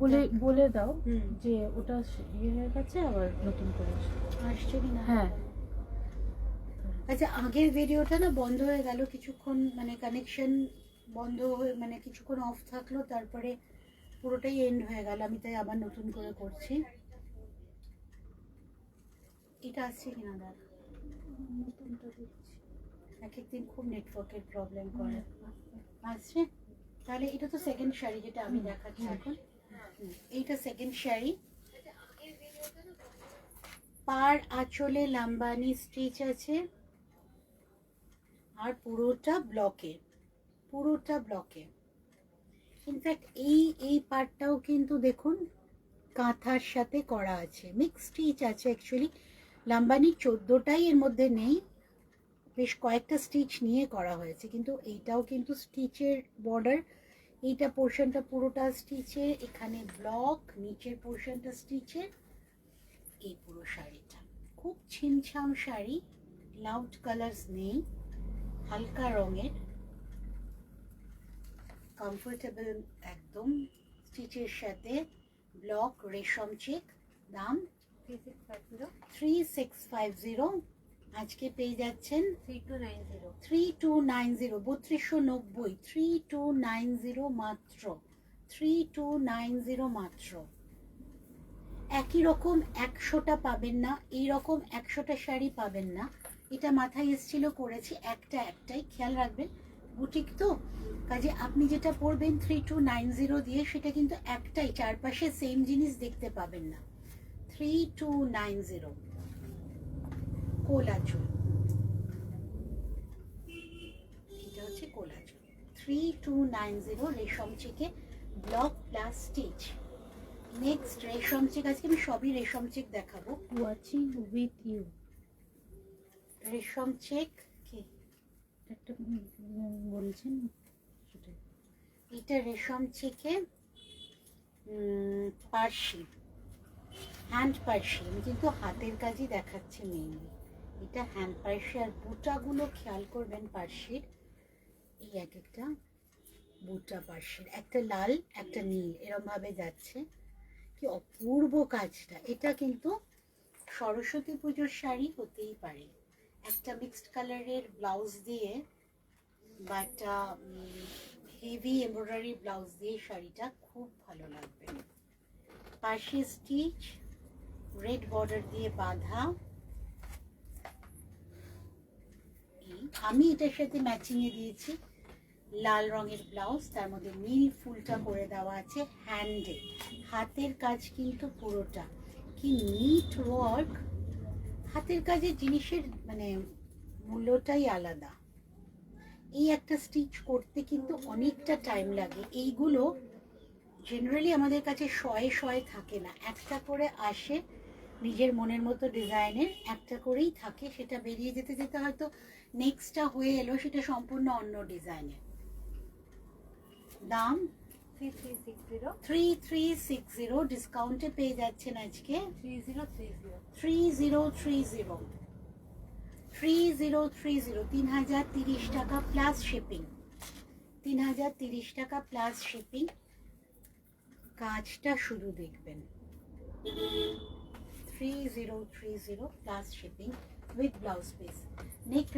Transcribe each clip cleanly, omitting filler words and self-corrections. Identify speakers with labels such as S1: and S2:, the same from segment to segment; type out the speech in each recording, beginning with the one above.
S1: বলে বলে দাও যে ওটা ইয়ে হয়ে গেছে, আবার নতুন করে
S2: আসছে কি না।
S1: হ্যাঁ।
S2: আচ্ছা, আগের ভিডিওটা না বন্ধ হয়ে গেল কিছুক্ষণ, মানে কানেকশন বন্ধ হয়ে, মানে কিছুক্ষণ অফ থাকলো, তারপরে পুরোটাই এন্ড হয়ে গেল। আমি তাই আবার নতুন করে করছি। এটা আসছে কিনা দেখ,
S1: নতুনটা দেখছি।
S2: এক একদিন খুব নেটওয়ার্কের প্রবলেম করে। আসছে? তাহলে এটা তো সেকেন্ড শাড়ি যেটা আমি দেখাচ্ছি এখন। এইটা সেকেন্ড শাড়ি। পার আঁচলে লাম্বানি স্টিচ আছে, আর পুরোটা ব্লকে, পুরোটা ব্লকে। ইনফ্যাক্ট এই পার্টটাও কিন্তু দেখুন কাঁথার সাথে করা আছে, মিক্স স্টিচ আছে অ্যাকচুয়ালি। লাম্বানি 14টাই এর মধ্যে নেই, বেশ কয়েকটা স্টিচ নিয়ে করা হয়েছে, কিন্তু এইটাও কিন্তু স্টিচের বর্ডার। এইটা পোর্শনটা পুরোটা স্টিচের, এখানে ব্লক, নিচের পোর্শনটা স্টিচের। এই পুরো শাড়িটা খুব ছিমছাম শাড়ি, লাউড কালার্স নেই, হালকা রঙের, কমফোর্টেবল একদম, স্টিচের সাথে ব্লক, রেশম চেক। দাম 3650। আজকে পেয়ে যাচ্ছেন 3290, 3290, 3290 মাত্র, 3290 মাত্র। একই রকম 100টা পাবেন না, এই রকম 100টা শাড়ি পাবেন না। এটা মাথায় এসেছিল করেছি, একটাই খেয়াল রাখবেন, বুটিক তো কাজে আপনি যেটা পরবেন 3290 দিয়ে, সেটা কিন্তু একটাই, চারপাশে সেম জিনিস দেখতে পাবেন না। 3290 কোলাচুল, এটা হচ্ছে কোলাচুল। 3290 রেশম চেকে ব্লক প্লাস স্টিচ। নেক্সট রেশম চেক, আজকে আমি সবই রেশম চেক দেখাবো।
S1: ওয়াচিং উইথ ইউ,
S2: রেশম চেক কি
S1: একটা বলছেন সেটাই।
S2: এটা রেশম চেকে পার্সি, হ্যান্ড পার্সি। আমি কিন্তু হাতের কাজই দেখাচ্ছি মেইনলি। এটা হ্যান্ড পার্সি, আর বুটাগুলো খেয়াল করবেন পার্সির, এই এক একটা বুটা পার্সির, একটা লাল একটা নীল এরম ভাবে যাচ্ছে। কি অপূর্ব কাজটা! এটা কিন্তু সরস্বতী পুজোর শাড়ি হতেই পারে, একটা মিক্সড কালারের ব্লাউজ দিয়ে বা একটা হেভি এমব্রয়ডারি ব্লাউজ দিয়ে শাড়িটা খুব ভালো লাগবে। পাশে স্টিচ, রেড বর্ডার দিয়ে বাঁধা। আমি এটার সাথে ম্যাচিং এ দিয়েছি লাল রঙের ব্লাউজ, তার মধ্যে নীল ফুলটা করে দেওয়া আছে হ্যান্ডে, হাতের কাজ কিন্তু পুরোটা। কি নিট ওয়ার্ক! হাতের কাজের জিনিসের মানে মূল্যটাই আলাদা। এই একটা স্টিচ করতে কিন্তু অনেকটা টাইম লাগে। এইগুলো জেনারেলি আমাদের কাছে শয়ে শয়ে থাকে না, একটা করে আসে নিজের মনের মতো ডিজাইনের, একটা করেই থাকে, সেটা বেরিয়ে যেতে যেতে হয়তো নেক্সটটা হয়ে এলো, সেটা সম্পূর্ণ অন্য ডিজাইনের। দাম 3360, ডিসকাউন্টে পেয়ে যাচ্ছেন আজকে 3030, 3030 টাকা প্লাস শিপিং, 3030 টাকা প্লাস শিপিং। কাজটা শুধু দেখবেন, 3030 plus shipping with blouse piece. Next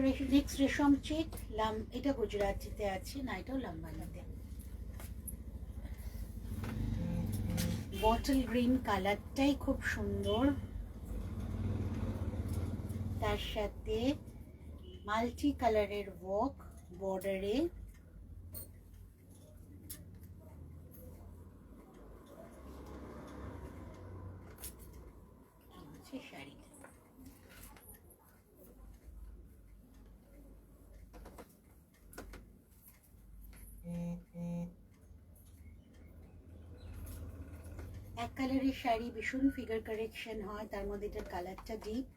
S2: রেশম চেক, এটা গুজরাটিতে আছে না, এটাও লাম্বানিতে। বটল গ্রিন কালারটাই খুব সুন্দর, তার সাথে মাল্টি কালারের ওয়ার্ক বর্ডারে। শাড়িটা এক কালারের শাড়ি, ভীষণ ফিগার কারেকশন হয়, তার মধ্যে এটার কালারটা ডিপ,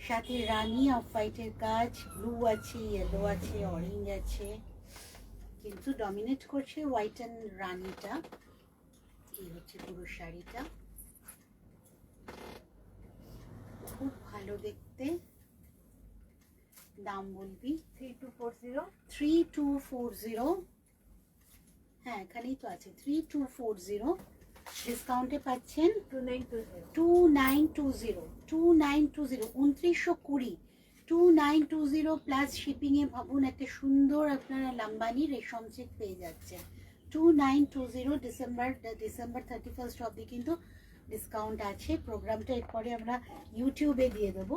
S2: সাথে রানী অফ হোয়াইটের কাজ, ব্লু আছে, ইয়েলো আছে, অরেঞ্জ আছে, কিন্তু ডমিনেট করছে হোয়াইট অ্যান্ড রানীটা। এই হচ্ছে পুরো শাড়িটা, খুব ভালো দেখতে। দাম বলবি 3240, হ্যাঁ এখানেই তো আছে 3240 ডিসকাউন্টে পাচ্ছেন
S1: 2920
S2: 2920 2920 2920 প্লাস শিপিংয়ে ভাবুন একটা সুন্দর আপনারা লাম্বানি রেশম চেক পেয়ে যাচ্ছেন 2920 ডিসেম্বর 31st অবধি কিন্তু ডিসকাউন্ট আছে। প্রোগ্রামটা এরপরে আমরা ইউটিউবে দিয়ে দেবো,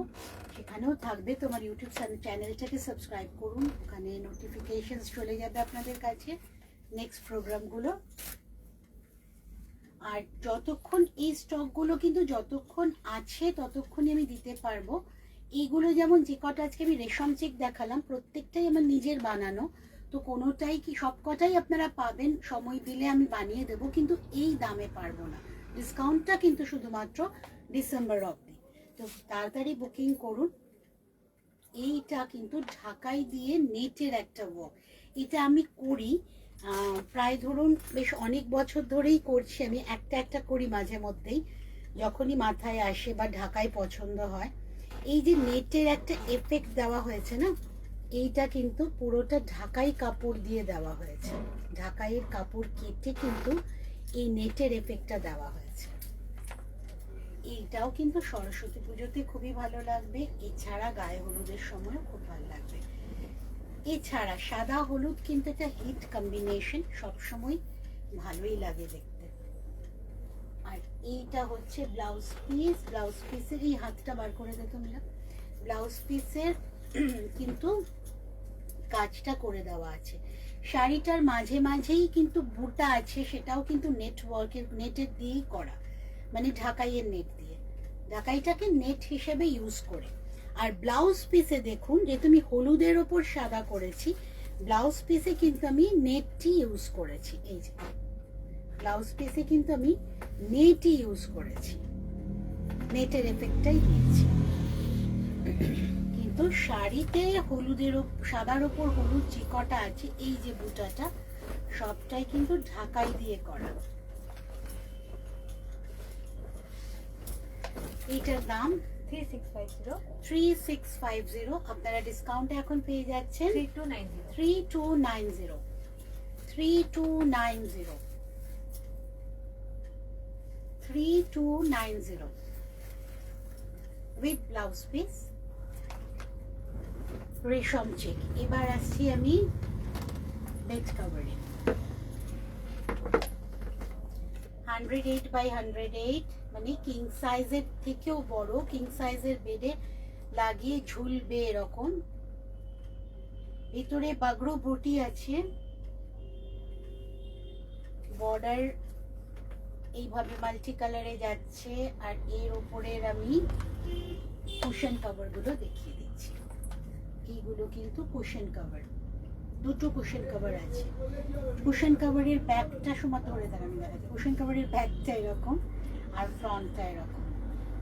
S2: সেখানেও থাকবে। তোমার ইউটিউব চ্যানেলটাকে সাবস্ক্রাইব করুন, ওখানে নোটিফিকেশনস চলে যাবে আপনাদের কাছে নেক্সট প্রোগ্রামগুলো। আর যতক্ষণ এই স্টকগুলো কিন্তু যতক্ষণ আছে ততক্ষণই আমি দিতে পারবো। এইগুলো যেমন যে কটা আজকে আমি রেশম চেক দেখালাম প্রত্যেকটাই আমার নিজের বানানো, তো কোনোটাই কি সব কটাই আপনারা পাবেন, সময় দিলে আমি বানিয়ে দেবো, কিন্তু এই দামে পারবো না। ডিসকাউন্টটা কিন্তু শুধুমাত্র ডিসেম্বর অবধি, তো তাড়াতাড়ি বুকিং করুন। এইটা কিন্তু ঢাকাই দিয়ে নেটের একটা ওয়ার্ক, এটা আমি করি প্রায় ধরুন বেশ অনেক বছর ধরেই করছি। আমি একটা করি মাঝে মধ্যেই যখনই মাথায় আসে বা ঢাকায় পছন্দ হয়। এই যে নেটের একটা এফেক্ট দেওয়া হয়েছে না, এইটা কিন্তু পুরোটা ঢাকাই কাপড় দিয়ে দেওয়া হয়েছে, ঢাকাইয়ের কাপড় কেটে কিন্তু এই নেটের এফেক্টটা দেওয়া হয়েছে। এইটাও কিন্তু সরস্বতী পুজোতে খুবই ভালো লাগবে, এছাড়া গায়ে হলুদের সময়ও খুব ভালো লাগবে। এছাড়া সাদা হলুদ কিন্তু একটা হিট কম্বিনেশন, সবসময় ভালোই লাগে দেখতে। আর এইটা হচ্ছে ব্লাউজ পিস, ব্লাউজ পিসের এই হাতটা বার করে দে তুমি, ব্লাউজ পিসের কিন্তু কাজটা করে দেওয়া আছে। শাড়িটার মাঝে মাঝেই কিন্তু বুটা আছে, সেটাও কিন্তু নেটওয়ার্কের নেটের দিয়েই করা, মানে ঢাকাইয়ের নেট দিয়ে, ঢাকাইটাকে নেট হিসেবে ইউজ করে। আর ব্লাউজ পিসে দেখুন, যে তুমি হলুদের ওপর সাদা করেছি, ব্লাউজ পিসে কিন্তু আমি নেটটি ইউজ করেছি। এই যে ব্লাউজ পিসে কিন্তু আমি নেটই ইউজ করেছি, নেটের এফেক্টটাই দিয়েছি। কিন্তু শাড়িতে হলুদের সাদার ওপর হলুদ যে কটা আছে, এই যে বুটাটা সবটাই কিন্তু ঢাকাই দিয়ে করা। এইটার দাম 3650। আপনারা ডিসকাউন্টে এখন পেয়ে যাচ্ছেন 3290 উইথ ব্লাউজ পিস রেশম চেক। এবার আসছি আমি বেড কভারে 108 বাই 108, মানে কিং সাইজের থেকেও বড়, কিং সাইজের বেডে লাগিয়ে ঝুলবে এরকম। ভিতরে বাগড়ো বুটি আছে, বর্ডার এইভাবে মাল্টি কালারে যাচ্ছে। আর এর উপরের আমি কুশন কভার গুলো দেখিয়ে দিচ্ছি। এইগুলো কিন্তু কুশন কভার, দুটো কুশন কভার আছে। কুশন কভারের ব্যাকটা সময় ধরে দেখানো যাচ্ছে, কুশন কভারের ব্যাকটা এরকম আর ফ্রন্টটা এরকম,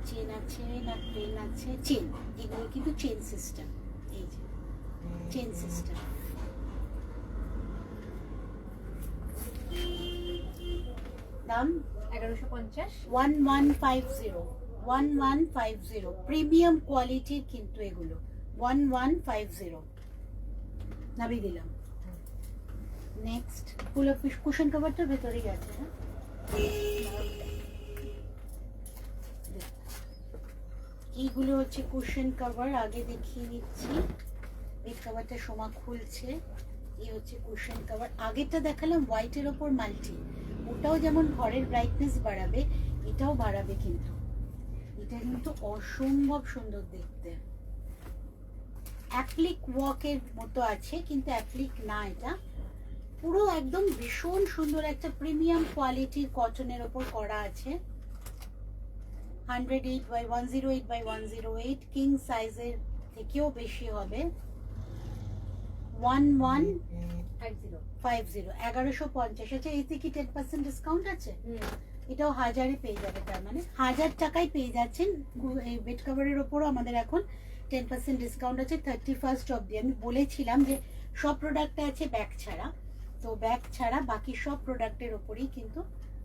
S2: চেন আছে না পেন আছে, চেন, এগুলো কিন্তু চেন সিস্টেম। এই যে চেন সিস্টেম। দাম
S1: 1150
S2: 1150 প্রিমিয়াম কোয়ালিটির কিন্তু এগুলো 1150 নামিয়ে দিলাম। নেক্সট কুশন কভারটার ভেতরেই আছে না, এইগুলো হচ্ছে কুশন কভার। আগে দেখিয়ে দিচ্ছি, বেড কভারটা সোমা খুলছে। এই হচ্ছে কুশন কভার। আগেরটা দেখালাম হোয়াইটের ওপর মাল্টি, ওটাও যেমন ঘরের ব্রাইটনেস বাড়াবে, এটাও বাড়াবে। কিন্তু এটা কিন্তু অসম্ভব সুন্দর দেখতে, অ্যাপ্লিক ওয়ার্কের মতো আছে কিন্তু অ্যাপ্লিক না, এটা পুরো একদম ভীষণ সুন্দর একটা প্রিমিয়াম কোয়ালিটির কটনের ওপর করা আছে। 108 বাই 108 বাই 108, কিং সাইজের থেকেও বেশি হবে। 1150 1150। আচ্ছা, এতে কি 10% ডিসকাউন্ট আছে? এটাও 1000-এ পেয়ে যাবে, তার মানে 1000 টাকায় পেয়ে যাচ্ছেন। এই বেড কভারের ওপরও আমাদের এখন 10% ডিসকাউন্ট আছে 31st অবধি। আমি বলেছিলাম যে সব প্রোডাক্টে আছে ব্যাগ ছাড়া, তো ব্যাগ ছাড়া বাকি সব প্রোডাক্টের ওপরেই কিন্তু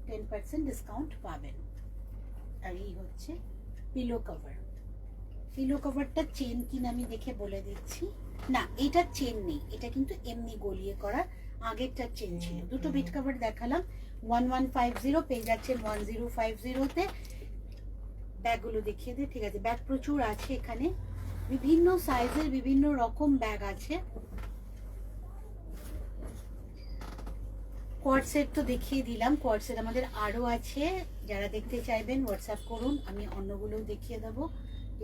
S2: 10% ডিসকাউন্ট পাবেন। আর এই হচ্ছে পিলো কভার। পিলো কভারটা চেন কিনা আমি দেখে বলে দিচ্ছি। না, এটা চেন নেই, এটা কিন্তু এমনি গলিয়ে করা। আগেরটা চেন ছিল। দুটো বেড কভার দেখালাম 1150, পেয়ে যাচ্ছেন 1050-তে। ব্যাগগুলো দেখিয়ে দিই, ঠিক আছে? ব্যাগ প্রচুর আছে এখানে, বিভিন্ন সাইজের বিভিন্ন রকম ব্যাগ আছে। কোয়ার্ড সেট তো দেখিয়ে দিলাম, কোয়ার্ড সেট আমাদের আরও আছে, যারা দেখতে চাইবেন হোয়াটসঅ্যাপ করুন, আমি অন্যগুলোও দেখিয়ে দেবো।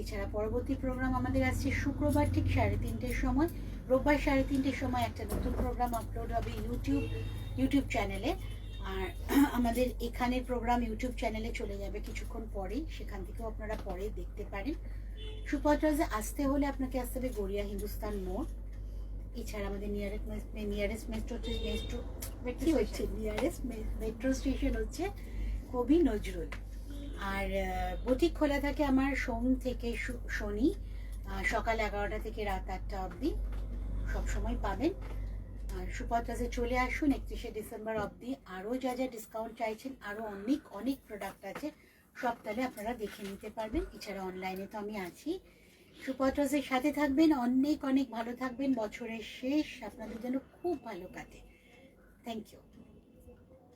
S2: এছাড়া পরবর্তী প্রোগ্রাম আমাদের আসছে শুক্রবার ঠিক 3:30-র সময়, রোববার 3:30-র সময় একটা নতুন প্রোগ্রাম আপলোড হবে ইউটিউব চ্যানেলে। আর আমাদের এখানের প্রোগ্রাম ইউটিউব চ্যানেলে চলে যাবে কিছুক্ষণ পরেই, সেখান থেকেও আপনারা পরে দেখতে পারেন। সুপারট্রাজে আসতে হলে আপনাকে আসতে হবে গড়িয়া হিন্দুস্তান মোড়। এছাড়া আমাদের নিয়ারেস্ট মেট্রো স্টেশন হচ্ছে কবি নজরুল। আর বুটিক খোলা থাকে আমার সোম থেকে শনি, সকাল 11টা থেকে রাত 8টা অবধি, সবসময় পাবেন। আর সুপারট্রাজে চলে আসুন 31শে ডিসেম্বর অবধি। আরও যা যা ডিসকাউন্ট চাইছেন, আরও অনেক অনেক প্রোডাক্ট আছে, সব তাহলে আপনারা দেখে নিতে পারবেন। এছাড়া অনলাইনে তো আমি আছি। সুপারট্রাজের সাথে থাকবেন, অনেক অনেক ভালো থাকবেন, বছরের শেষ আপনাদের জন্য খুব ভালো কাটে। Thank you.